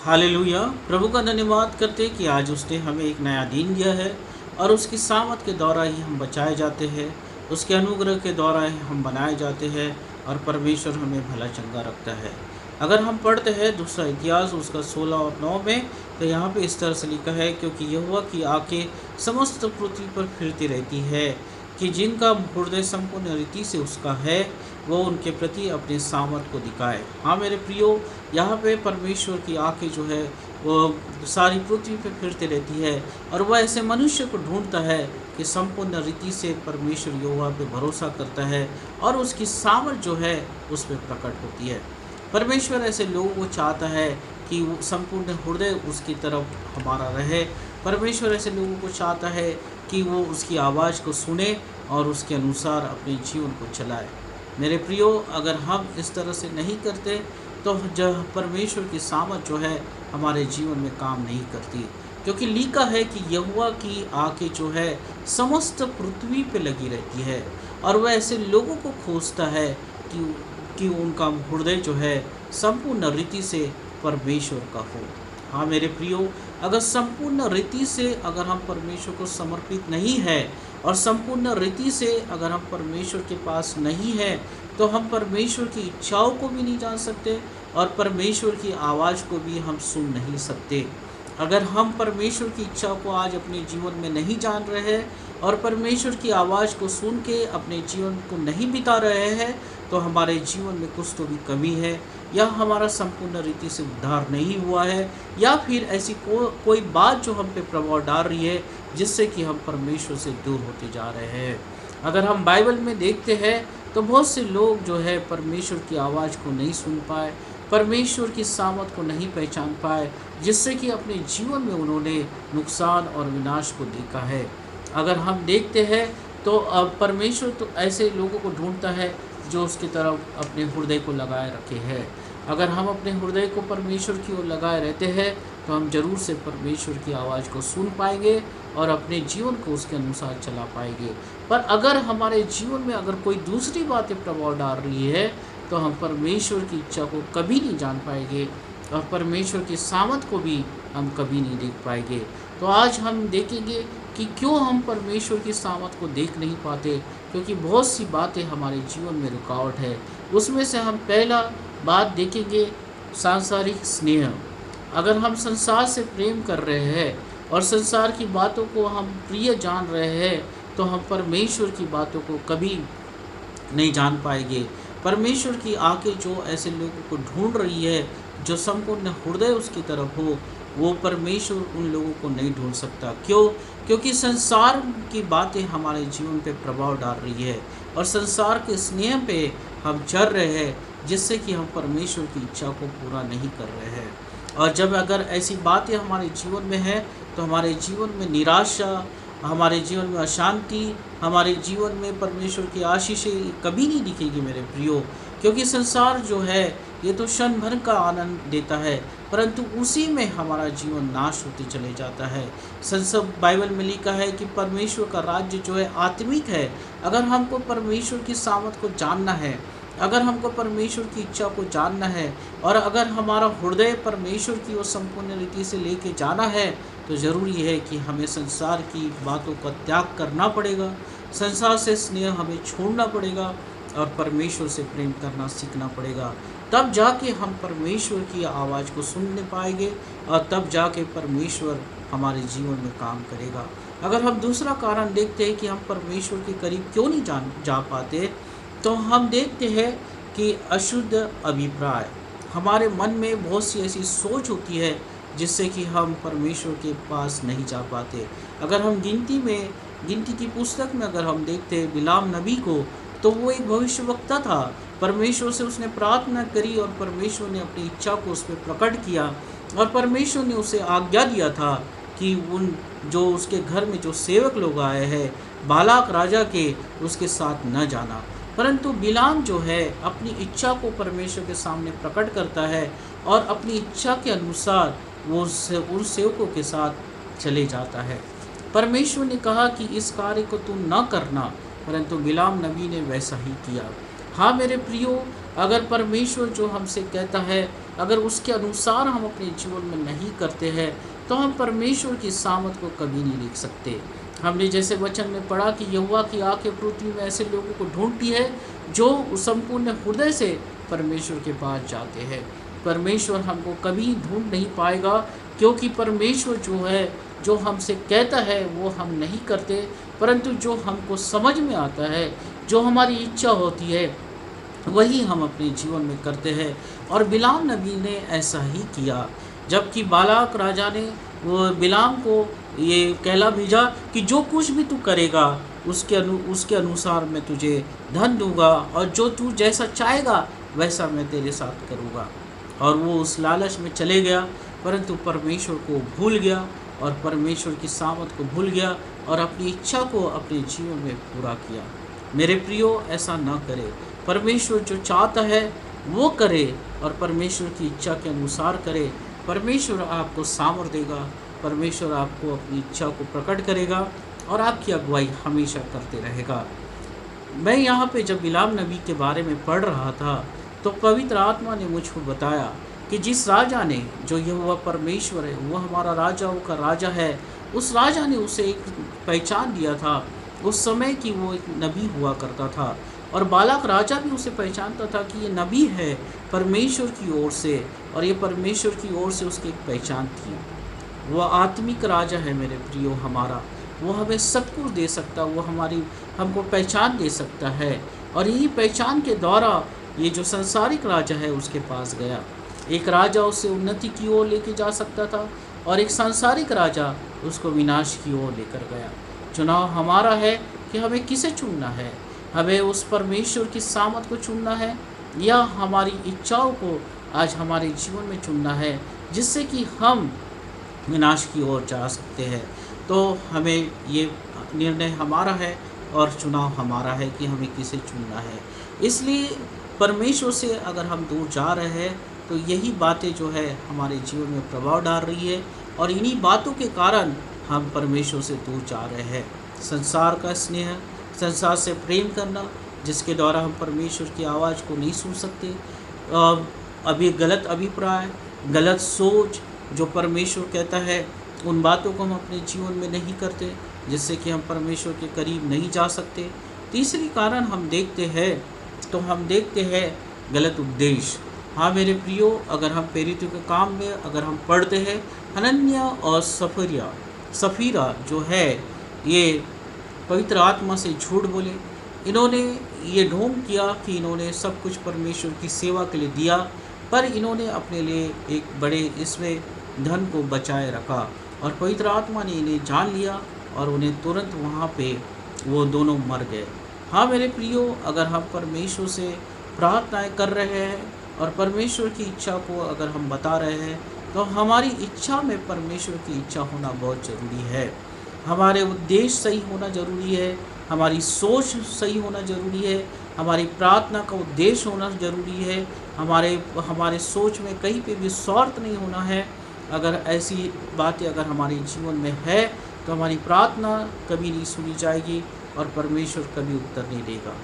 Hallelujah. प्रभु का धन्यवाद करते कि आज उसने हमें एक नया दिन दिया है और उसकी सामत के द्वारा ही हम बचाए जाते हैं। उसके अनुग्रह के द्वारा ही हम बनाए जाते हैं और परमेश्वर हमें भला चंगा रखता है। अगर हम पढ़ते हैं दूसरा इतिहास उसका 16 और 9 में, तो यहाँ पे इस तरह से लिखा है, क्योंकि यहोवा की आंखें समस्त पृथ्वी पर फिरती रहती है कि जिनका हृदय संपूर्ण रीति से उसका है, वो उनके प्रति अपने सामर्थ को दिखाए। हाँ मेरे प्रियो, यहाँ पे परमेश्वर की आंखें जो है वो सारी पृथ्वी पे फिरती रहती है और वह ऐसे मनुष्य को ढूंढता है कि संपूर्ण रीति से परमेश्वर यहोवा पे भरोसा करता है और उसकी सामर्थ जो है उस पर प्रकट होती है। परमेश्वर ऐसे लोगों को चाहता है कि वो संपूर्ण हृदय उसकी तरफ हमारा रहे। परमेश्वर ऐसे लोगों को चाहता है कि वो उसकी आवाज़ को सुने और उसके अनुसार अपने जीवन को चलाए। मेरे प्रियो, अगर हम इस तरह से नहीं करते तो जब परमेश्वर की सामर्थ जो है हमारे जीवन में काम नहीं करती, क्योंकि लिखा है कि यहोवा की आंखें जो है समस्त पृथ्वी पे लगी रहती है और वह ऐसे लोगों को खोजता है कि उनका हृदय जो है संपूर्ण रीति से परमेश्वर का हो। हाँ मेरे प्रियो, अगर संपूर्ण रीति से अगर हम परमेश्वर को समर्पित नहीं है और संपूर्ण रीति से अगर हम परमेश्वर के पास नहीं है, तो हम परमेश्वर की इच्छाओं को भी नहीं जान सकते और परमेश्वर की आवाज़ को भी हम सुन नहीं सकते। अगर हम परमेश्वर की इच्छा को आज अपने जीवन में नहीं जान रहे हैं और परमेश्वर की आवाज़ को सुन के अपने जीवन को नहीं बिता रहे हैं, तो हमारे जीवन में कुछ तो भी कमी है, या हमारा संपूर्ण रीति से उद्धार नहीं हुआ है, या फिर ऐसी कोई बात जो हम पे प्रभाव डाल रही है जिससे कि हम परमेश्वर से दूर होते जा रहे हैं। अगर हम बाइबल में देखते हैं तो बहुत से लोग जो है परमेश्वर की आवाज़ को नहीं सुन पाए, परमेश्वर की सामत को नहीं पहचान पाए, जिससे कि अपने जीवन में उन्होंने नुकसान और विनाश को देखा है। अगर हम देखते हैं तो परमेश्वर तो ऐसे लोगों को ढूंढता है जो उसकी तरफ अपने हृदय को लगाए रखे हैं। अगर हम अपने हृदय को परमेश्वर की ओर लगाए रहते हैं तो हम जरूर से परमेश्वर की आवाज़ को सुन पाएंगे और अपने जीवन को उसके अनुसार चला पाएंगे। पर अगर हमारे जीवन में अगर कोई दूसरी बातें प्रभाव डाल रही है, तो हम परमेश्वर की इच्छा को कभी नहीं जान पाएंगे और परमेश्वर की सामत को भी हम कभी नहीं देख पाएंगे। तो आज हम देखेंगे कि क्यों हम परमेश्वर की सामत को देख नहीं पाते, क्योंकि बहुत सी बातें हमारे जीवन में रुकावट है। उसमें से हम पहला बात देखेंगे, सांसारिक स्नेह। अगर हम संसार से प्रेम कर रहे हैं और संसार की बातों को हम प्रिय जान रहे हैं, तो हम परमेश्वर की बातों को कभी नहीं जान पाएंगे। परमेश्वर की आंखें जो ऐसे लोगों को ढूंढ रही है जो संपूर्ण हृदय उसकी तरफ हो, वो परमेश्वर उन लोगों को नहीं ढूंढ सकता। क्यों? क्योंकि संसार की बातें हमारे जीवन पे प्रभाव डाल रही है और संसार के स्नेह पे हम चल रहे हैं, जिससे कि हम परमेश्वर की इच्छा को पूरा नहीं कर रहे हैं। और जब अगर ऐसी बातें हमारे जीवन में है, तो हमारे जीवन में निराशा, हमारे जीवन में अशांति, हमारे जीवन में परमेश्वर की आशीषें कभी नहीं दिखेगी मेरे प्रियो। क्योंकि संसार जो है ये तो क्षण भर का आनंद देता है, परंतु उसी में हमारा जीवन नाश होते चले जाता है। संसद बाइबल में लिखा है कि परमेश्वर का राज्य जो है आत्मिक है। अगर हमको परमेश्वर की सामत को जानना है, अगर हमको परमेश्वर की इच्छा को जानना है और अगर हमारा हृदय परमेश्वर की वो संपूर्ण रीति से लेके जाना है, तो ज़रूरी है कि हमें संसार की बातों का त्याग करना पड़ेगा, संसार से स्नेह हमें छोड़ना पड़ेगा और परमेश्वर से प्रेम करना सीखना पड़ेगा। तब जाके हम परमेश्वर की आवाज़ को सुनने पाएंगे और तब जाके परमेश्वर हमारे जीवन में काम करेगा। अगर हम दूसरा कारण देखते हैं कि हम परमेश्वर के करीब क्यों नहीं जा पाते, तो हम देखते हैं कि अशुद्ध अभिप्राय। हमारे मन में बहुत सी ऐसी सोच होती है जिससे कि हम परमेश्वर के पास नहीं जा पाते। अगर हम गिनती की पुस्तक में अगर हम देखते हैं बिलाम नबी को, तो वो एक भविष्यवक्ता था। परमेश्वर से उसने प्रार्थना करी और परमेश्वर ने अपनी इच्छा को उस पर प्रकट किया और परमेश्वर ने उसे आज्ञा दिया था कि उन जो उसके घर में जो सेवक लोग आए हैं बालाक राजा के, उसके साथ न जाना। परंतु बिलाम जो है अपनी इच्छा को परमेश्वर के सामने प्रकट करता है और अपनी इच्छा के अनुसार वो उन सेवकों के साथ चले जाता है। परमेश्वर ने कहा कि इस कार्य को तू न करना, परंतु बिलाम नबी ने वैसा ही किया। हाँ मेरे प्रियो, अगर परमेश्वर जो हमसे कहता है अगर उसके अनुसार हम अपने जीवन में नहीं करते हैं तो हम परमेश्वर की सामत को कभी नहीं देख सकते। हमने जैसे वचन में पढ़ा कि यहोवा की आंखें पृथ्वी में ऐसे लोगों को ढूंढती है जो संपूर्ण हृदय से परमेश्वर के पास जाते हैं। परमेश्वर हमको कभी ढूंढ नहीं पाएगा, क्योंकि परमेश्वर जो है, जो हमसे कहता है वो हम नहीं करते, परंतु जो हमको समझ में आता है, जो हमारी इच्छा होती है, वही हम अपने जीवन में करते हैं। और बिलाम नबी ने ऐसा ही किया। जबकि बालाक राजा ने वो बिलाम को ये कहला भेजा कि जो कुछ भी तू करेगा उसके अनुसार मैं तुझे धन दूंगा, और जो तू जैसा चाहेगा वैसा मैं तेरे साथ करूँगा। और वो उस लालच में चले गया, परंतु परमेश्वर को भूल गया और परमेश्वर की सामत को भूल गया और अपनी इच्छा को अपने जीवन में पूरा किया। मेरे प्रियो, ऐसा ना करे। परमेश्वर जो चाहता है वो करे और परमेश्वर की इच्छा के अनुसार करे। परमेश्वर आपको सामर्थ देगा, परमेश्वर आपको अपनी इच्छा को प्रकट करेगा और आपकी अगुवाई हमेशा करते रहेगा। मैं यहाँ पे जब बिलाम नबी के बारे में पढ़ रहा था तो पवित्र आत्मा ने मुझको बताया कि जिस राजा ने, जो यहोवा परमेश्वर है, वो हमारा राजाओं का राजा है, उस राजा ने उसे एक पहचान दिया था उस समय कि वो एक नबी हुआ करता था। और बालाक राजा भी उसे पहचानता था कि ये नबी है परमेश्वर की ओर से, और ये परमेश्वर की ओर से उसकी एक पहचान थी। वह आत्मिक राजा है मेरे प्रियो हमारा। वो हमें सब कुछ दे सकता, वो हमको पहचान दे सकता है। और यही पहचान के द्वारा ये जो संसारिक राजा है उसके पास गया। एक राजा उसे उन्नति की ओर लेके जा सकता था और एक सांसारिक राजा उसको विनाश की ओर लेकर गया। चुनाव हमारा है कि हमें किसे चुनना है। हमें उस परमेश्वर की सामत को चुनना है या हमारी इच्छाओं को आज हमारे जीवन में चुनना है, जिससे कि हम विनाश की ओर जा सकते हैं। तो हमें ये निर्णय हमारा है और चुनाव हमारा है कि हमें किसे चुनना है। इसलिए परमेश्वर से अगर हम दूर जा रहे हैं तो यही बातें जो है हमारे जीवन में प्रभाव डाल रही है, और इन्हीं बातों के कारण हम परमेश्वर से दूर जा रहे हैं। संसार का स्नेह, संसार से प्रेम करना, जिसके द्वारा हम परमेश्वर की आवाज़ को नहीं सुन सकते। अभी गलत अभिप्राय, गलत सोच, जो परमेश्वर कहता है उन बातों को हम अपने जीवन में नहीं करते, जिससे कि हम परमेश्वर के करीब नहीं जा सकते। तीसरी कारण हम देखते हैं गलत उपदेश। हाँ मेरे प्रियो, अगर हम प्रेरितों के काम में अगर हम पढ़ते हैं, हनन्याह और सफीरा जो है ये पवित्र आत्मा से झूठ बोले। इन्होंने ये ढोंग किया कि इन्होंने सब कुछ परमेश्वर की सेवा के लिए दिया, पर इन्होंने अपने लिए एक बड़े इसमें धन को बचाए रखा, और पवित्र आत्मा ने इन्हें जान लिया और उन्हें तुरंत वहाँ पे वो दोनों मर गए। हाँ मेरे प्रियो, अगर हम परमेश्वर से प्रार्थनाएं कर रहे हैं और परमेश्वर की इच्छा को अगर हम बता रहे हैं, तो हमारी इच्छा में परमेश्वर की इच्छा होना बहुत ज़रूरी है। हमारे उद्देश्य सही होना ज़रूरी है, हमारी सोच सही होना ज़रूरी है, हमारी प्रार्थना का उद्देश्य होना ज़रूरी है, हमारे सोच में कहीं पे भी स्वार्थ नहीं होना है। अगर ऐसी बातें अगर हमारे जीवन में है तो हमारी प्रार्थना कभी नहीं सुनी जाएगी और परमेश्वर कभी उत्तर नहीं देगा।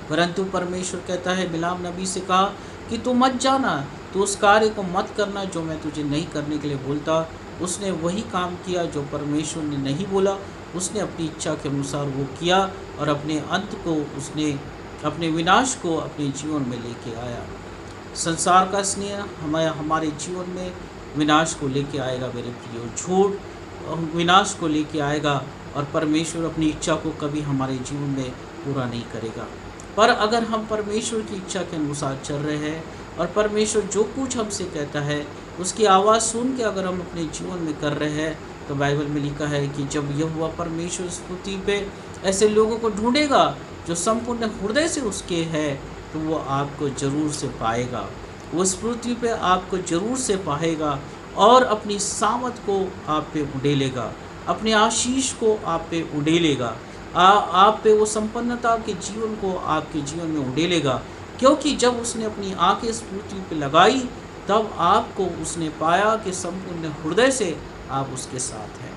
परंतु परमेश्वर कहता है, बिलाम नबी से कहा कि तू मत जाना, तू उस कार्य को मत करना जो मैं तुझे नहीं करने के लिए बोलता। उसने वही काम किया जो परमेश्वर ने नहीं बोला। उसने अपनी इच्छा के अनुसार वो किया और अपने अंत को उसने अपने विनाश को अपने जीवन में लेके आया। संसार का स्नेह हमारे जीवन में विनाश को लेके आएगा मेरे प्रियो। झूठ विनाश को लेके आएगा और परमेश्वर अपनी इच्छा को कभी हमारे जीवन में पूरा नहीं करेगा। पर अगर हम परमेश्वर की इच्छा के अनुसार चल रहे हैं और परमेश्वर जो कुछ हमसे कहता है उसकी आवाज़ सुन के अगर हम अपने जीवन में कर रहे हैं, तो बाइबल में लिखा है कि जब यहोवा परमेश्वर इस पृथ्वी पे ऐसे लोगों को ढूंढेगा जो संपूर्ण हृदय से उसके है, तो वो आपको ज़रूर से पाएगा। वो इस पृथ्वी पे आपको ज़रूर से पाएगा और अपनी सामत को आप पे उड़ेलेगा, अपने आशीष को आप पे उड़ेलेगा, आप पे वो संपन्नता के जीवन को आपके जीवन में उड़ेलेगा। क्योंकि जब उसने अपनी आंखें इस पृथ्वी पे लगाई, तब आपको उसने पाया कि संपूर्ण हृदय से आप उसके साथ हैं।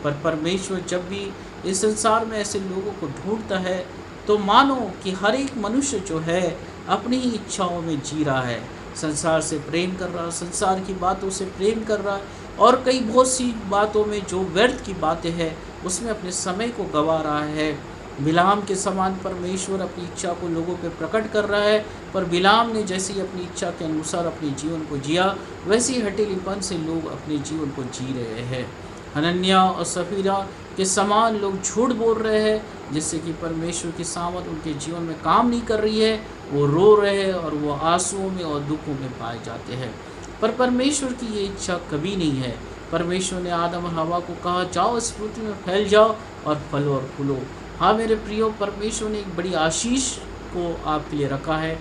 पर परमेश्वर जब भी इस संसार में ऐसे लोगों को ढूंढता है, तो मानो कि हर एक मनुष्य जो है अपनी ही इच्छाओं में जी रहा है, संसार से प्रेम कर रहा है, संसार की बातों से प्रेम कर रहा है, और कई बहुत सी बातों में जो व्यर्थ की बातें हैं उसमें अपने समय को गंवा रहा है। बिलाम के समान परमेश्वर अपनी इच्छा को लोगों पे प्रकट कर रहा है, पर बिलाम ने जैसे ही अपनी इच्छा के अनुसार अपने जीवन को जिया, वैसे ही हठीलीपन से लोग अपने जीवन को जी रहे हैं। हनन्याह और सफीरा के समान लोग झूठ बोल रहे हैं, जिससे कि परमेश्वर की सामत उनके जीवन में काम नहीं कर रही है। वो रो रहे हैं और वो आंसुओं में और दुखों में पाए जाते हैं। पर परमेश्वर की ये इच्छा कभी नहीं है। परमेश्वर ने आदम और हवा को कहा, जाओ इस पृथ्वी में फैल जाओ और फलो और फूलो। हाँ मेरे प्रियो, परमेश्वर ने एक बड़ी आशीष को आपके लिए रखा है।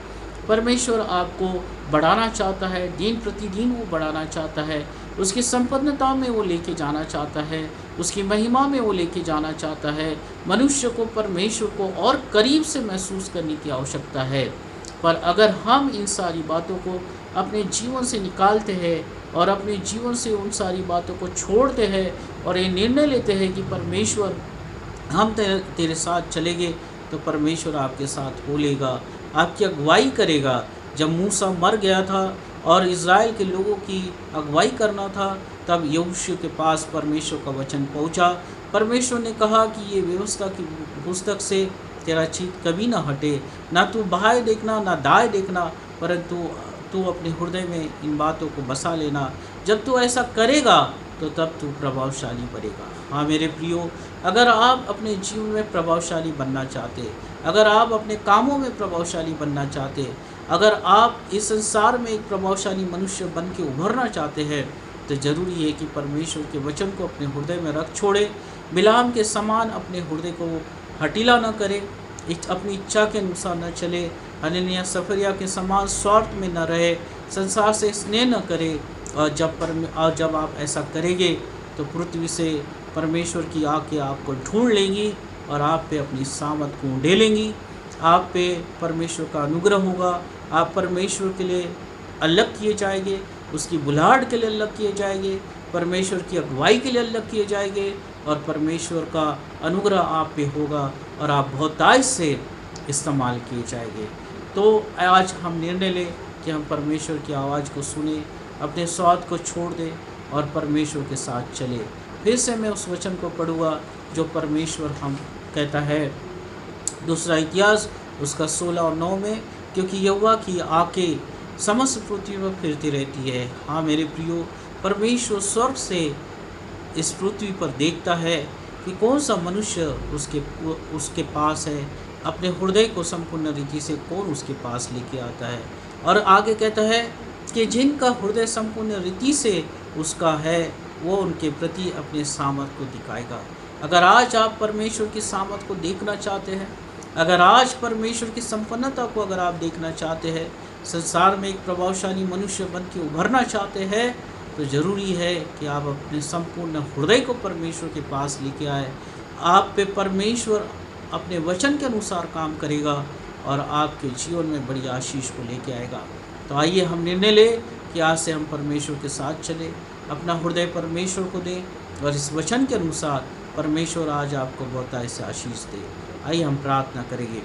परमेश्वर आपको बढ़ाना चाहता है, दिन प्रतिदिन वो बढ़ाना चाहता है, उसकी संपन्नता में वो लेके जाना चाहता है, उसकी महिमा में वो लेके जाना चाहता है। मनुष्य को परमेश्वर को और करीब से महसूस करने की आवश्यकता है। पर अगर हम इन सारी बातों को अपने जीवन से निकालते हैं और अपने जीवन से उन सारी बातों को छोड़ते हैं और ये निर्णय लेते हैं कि परमेश्वर हम तेरे साथ चलेंगे, तो परमेश्वर आपके साथ हो लेगा, आपकी अगुवाई करेगा। जब मूसा मर गया था और इज़राइल के लोगों की अगुवाई करना था, तब यहोशू के पास परमेश्वर का वचन पहुंचा। परमेश्वर ने कहा कि ये व्यवस्था की पुस्तक से तेरा चित्त कभी ना हटे, ना तू बाएं देखना ना दाएं देखना, परंतु तू अपने हृदय में इन बातों को बसा लेना। जब तू ऐसा करेगा तो तब तू प्रभावशाली बनेगा। हाँ मेरे प्रियो, अगर आप अपने जीवन में प्रभावशाली बनना चाहते, अगर आप अपने कामों में प्रभावशाली बनना चाहते, अगर आप इस संसार में एक प्रभावशाली मनुष्य बन के उभरना चाहते हैं, तो ज़रूरी है कि परमेश्वर के वचन को अपने हृदय में रख छोड़े। बिलाम के समान अपने हृदय को हटीला न करे, अपनी इच्छा के अनुसार न चले। हनन्याह सफरिया के समान स्वार्थ में न रहे, संसार से स्नेह न करे। और जब आप ऐसा करेंगे तो पृथ्वी से परमेश्वर की आँखें आपको ढूंढ लेंगी और आप पे अपनी सामत को उंडेलेंगी। आप पे परमेश्वर का अनुग्रह होगा, आप परमेश्वर के लिए अलग किए जाएंगे, उसकी बुलाहट के लिए अलग किए जाएंगे, परमेश्वर की अगुवाई के लिए अलग किए जाएंगे, और परमेश्वर का अनुग्रह आप पे होगा और आप बहुतायत से इस्तेमाल किए जाएंगे। तो आज हम निर्णय लें कि हम परमेश्वर की आवाज़ को सुने, अपने स्वार्थ को छोड़ दें और परमेश्वर के साथ चले। फिर से मैं उस वचन को पढ़ूँगा जो परमेश्वर हम कहता है, दूसरा इतिहास उसका 16 और 9 में, क्योंकि यहोवा की आँखें समस्त पृथ्वी पर फिरती रहती है। हाँ मेरे प्रियो, परमेश्वर स्वर्ग से इस पृथ्वी पर देखता है कि कौन सा मनुष्य उसके पास है, अपने हृदय को संपूर्ण रीति से कौन उसके पास लेके आता है। और आगे कहता है कि जिनका हृदय संपूर्ण रीति से उसका है, वो उनके प्रति अपने सामर्थ को दिखाएगा। अगर आज आप परमेश्वर की सामर्थ को देखना चाहते हैं, अगर आज परमेश्वर की संपन्नता को अगर आप देखना चाहते हैं, संसार में एक प्रभावशाली मनुष्य बन के उभरना चाहते हैं, तो ज़रूरी है कि आप अपने संपूर्ण हृदय को परमेश्वर के पास लेके आए। आप पे परमेश्वर अपने वचन के अनुसार काम करेगा और आपके जीवन में बड़ी आशीष को लेके आएगा। तो आइए हम निर्णय लें कि आज से हम परमेश्वर के साथ चले, अपना हृदय परमेश्वर को दें और इस वचन के अनुसार परमेश्वर आज आपको बहुत ऐसे आशीष दे। आइए हम प्रार्थना करेंगे।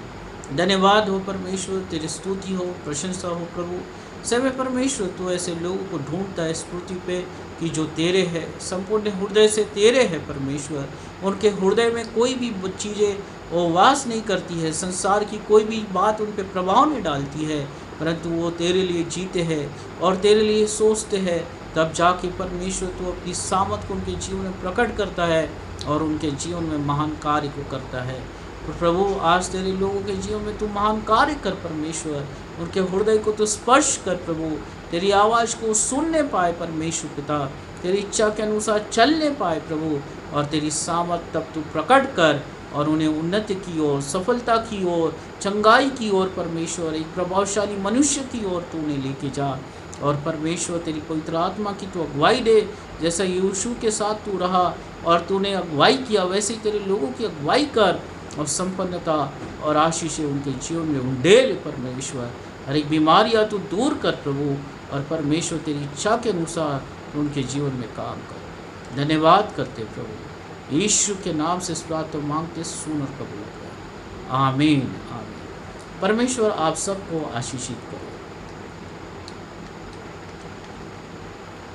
धन्यवाद हो परमेश्वर, तेरी स्तुति हो, प्रशंसा हो प्रभु। समय परमेश्वर तू ऐसे लोगों को ढूंढता है इस पृथ्वी पे कि जो तेरे है, संपूर्ण हृदय से तेरे है परमेश्वर। उनके हृदय में कोई भी चीज़ें वो वास नहीं करती है, संसार की कोई भी बात उन पर प्रभाव नहीं डालती है, परंतु वो तेरे लिए जीते हैं और तेरे लिए सोचते हैं। तब जाके परमेश्वर तू अपनी सामर्थ को उनके जीवन में प्रकट करता है और उनके जीवन में महान कार्य को करता है। तो प्रभु आज तेरे लोगों के जीवन में तू महान कार्य कर परमेश्वर, उनके हृदय को तू स्पर्श कर प्रभु, तेरी आवाज़ को सुनने पाए परमेश्वर पिता, तेरी इच्छा के अनुसार चलने पाए प्रभु, और तेरी सामर्थ तब तू प्रकट कर और उन्हें उन्नति की ओर, सफलता की ओर, चंगाई की ओर परमेश्वर, एक प्रभावशाली मनुष्य की ओर तू उन्हें लेके जा। और परमेश्वर तेरी पवित्र आत्मा की तू अगुवाई दे, जैसा यीशु के साथ तू रहा और तूने अगुवाई किया, वैसे ही तेरे लोगों की अगुवाई कर और संपन्नता और आशीषें उनके जीवन में उंडेल परमेश्वर। हर एक बीमारियाँ तू दूर कर प्रभु, और परमेश्वर तेरी इच्छा के अनुसार उनके जीवन में काम कर। धन्यवाद करते प्रभु, यीशु के नाम से इस प्रार्थना मांगते, सुन और कबूल कर। आमीन आमीन। परमेश्वर आप सबको आशीषित करे।